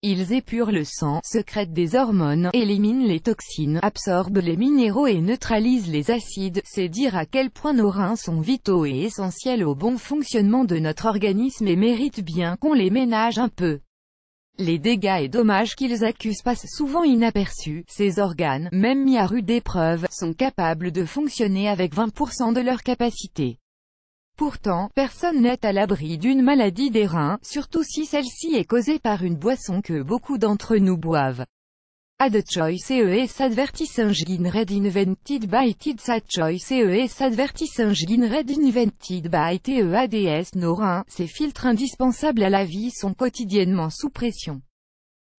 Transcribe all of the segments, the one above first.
Ils épurent le sang, sécrètent des hormones, éliminent les toxines, absorbent les minéraux et neutralisent les acides. C'est dire à quel point nos reins sont vitaux et essentiels au bon fonctionnement de notre organisme et méritent bien qu'on les ménage un peu. Les dégâts et dommages qu'ils accusent passent souvent inaperçus. Ces organes, même mis à rude épreuve, sont capables de fonctionner avec 20% de leur capacité. Pourtant, personne n'est à l'abri d'une maladie des reins, surtout si celle-ci est causée par une boisson que beaucoup d'entre nous boivent. Ad choice ES advertising red invented by TEADS. Ad choice ES advertising red invented by TEADS. Nos reins, ces filtres indispensables à la vie, sont quotidiennement sous pression.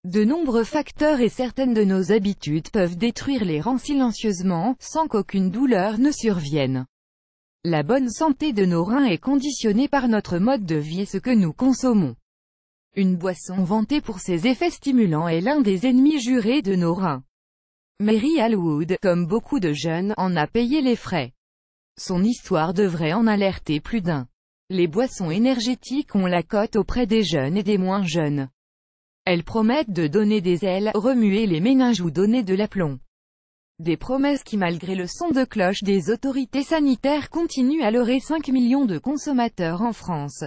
De nombreux facteurs et certaines de nos habitudes peuvent détruire les reins silencieusement, sans qu'aucune douleur ne survienne. La bonne santé de nos reins est conditionnée par notre mode de vie et ce que nous consommons. Une boisson vantée pour ses effets stimulants est l'un des ennemis jurés de nos reins. Mary Allwood, comme beaucoup de jeunes, en a payé les frais. Son histoire devrait en alerter plus d'un. Les boissons énergétiques ont la cote auprès des jeunes et des moins jeunes. Elles promettent de donner des ailes, remuer les méninges ou donner de l'aplomb. Des promesses qui, malgré le son de cloche des autorités sanitaires, continuent à leurrer 5 millions de consommateurs en France.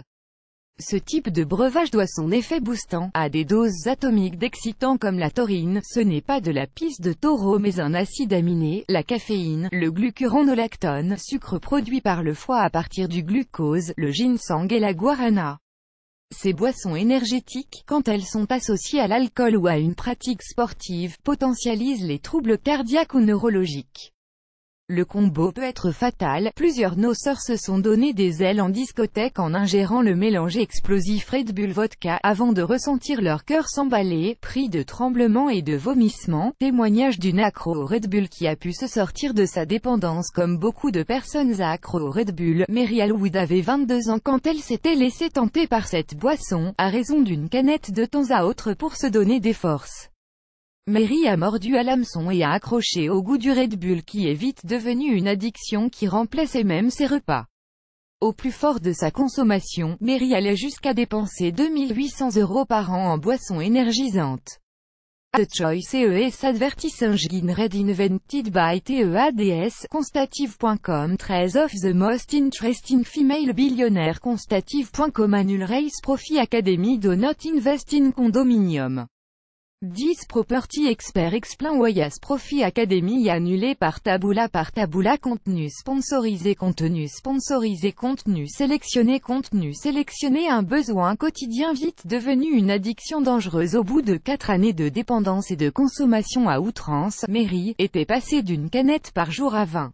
Ce type de breuvage doit son effet boostant à des doses atomiques d'excitants comme la taurine. Ce n'est pas de la pisse de taureau mais un acide aminé, la caféine, le glucuronolactone, sucre produit par le foie à partir du glucose, le ginseng et la guarana. Ces boissons énergétiques, quand elles sont associées à l'alcool ou à une pratique sportive, potentialisent les troubles cardiaques ou neurologiques. Le combo peut être fatal. Plusieurs noceurs se sont donné des ailes en discothèque en ingérant le mélange explosif Red Bull Vodka, avant de ressentir leur cœur s'emballer, pris de tremblements et de vomissements. Témoignage d'une accro au Red Bull qui a pu se sortir de sa dépendance. Comme beaucoup de personnes accro au Red Bull, Mary Allwood avait 22 ans quand elle s'était laissée tenter par cette boisson, à raison d'une canette de temps à autre pour se donner des forces. Mary a mordu à l'hameçon et a accroché au goût du Red Bull qui est vite devenu une addiction qui remplaçait même ses repas. Au plus fort de sa consommation, Mary allait jusqu'à dépenser 2 800 € par an en boissons énergisantes. The Choice ES Advertising Red Invented by TEADS. Constative.com. 13 of the most interesting female billionaires. Constative.com. Annual Race Profit Academy do not invest in condominium. 10 Property Expert explain why As Profit Academy annulé par Taboola. Contenu sponsorisé. Contenu sélectionné. Un besoin quotidien vite devenu une addiction dangereuse. Au bout de 4 années de dépendance et de consommation à outrance, Mary était passée d'une canette par jour à 20.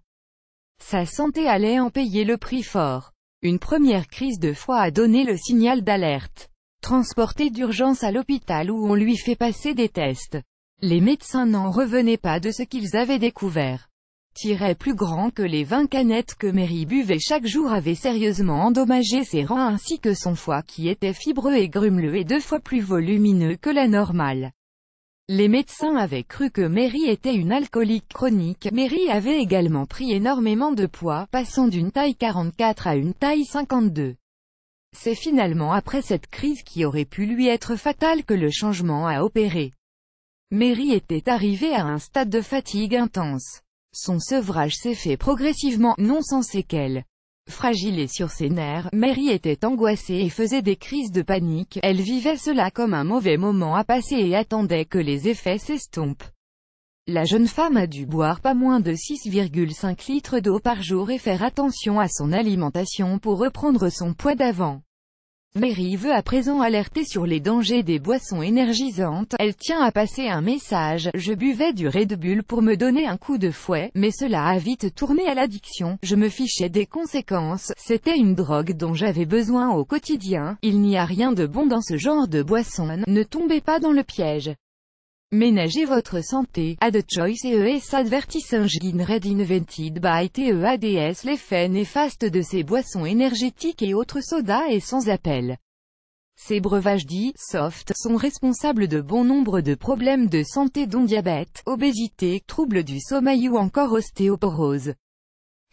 Sa santé allait en payer le prix fort. Une première crise de foie a donné le signal d'alerte. Transportée d'urgence à l'hôpital où on lui fait passer des tests. Les médecins n'en revenaient pas de ce qu'ils avaient découvert. Plus grand que les 20 canettes que Mary buvait chaque jour avait sérieusement endommagé ses reins ainsi que son foie qui était fibreux et grumeleux et 2 fois plus volumineux que la normale. Les médecins avaient cru que Mary était une alcoolique chronique. Mary avait également pris énormément de poids, passant d'une taille 44 à une taille 52. C'est finalement après cette crise qui aurait pu lui être fatale que le changement a opéré. Mary était arrivée à un stade de fatigue intense. Son sevrage s'est fait progressivement, non sans séquelles. Fragile et sur ses nerfs, Mary était angoissée et faisait des crises de panique. Elle vivait cela comme un mauvais moment à passer et attendait que les effets s'estompent. La jeune femme a dû boire pas moins de 6,5 litres d'eau par jour et faire attention à son alimentation pour reprendre son poids d'avant. Mary veut à présent alerter sur les dangers des boissons énergisantes. Elle tient à passer un message. Je buvais du Red Bull pour me donner un coup de fouet, mais cela a vite tourné à l'addiction. Je me fichais des conséquences. C'était une drogue dont j'avais besoin au quotidien. Il n'y a rien de bon dans ce genre de boisson. Ne tombez pas dans le piège. Ménagez votre santé. Ad Choice ES Advertising Red Invented by TEADS. L'effet néfaste de ces boissons énergétiques et autres sodas est sans appel. Ces breuvages dits « soft » sont responsables de bon nombre de problèmes de santé dont diabète, obésité, troubles du sommeil ou encore ostéoporose.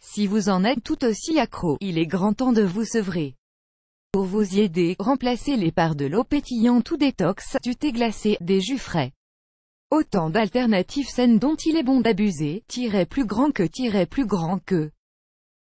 Si vous en êtes tout aussi accro, il est grand temps de vous sevrer. Pour vous y aider, remplacez les par de l'eau pétillante ou détox, du thé glacé, des jus frais. Autant d'alternatives saines dont il est bon d'abuser, plus grand que.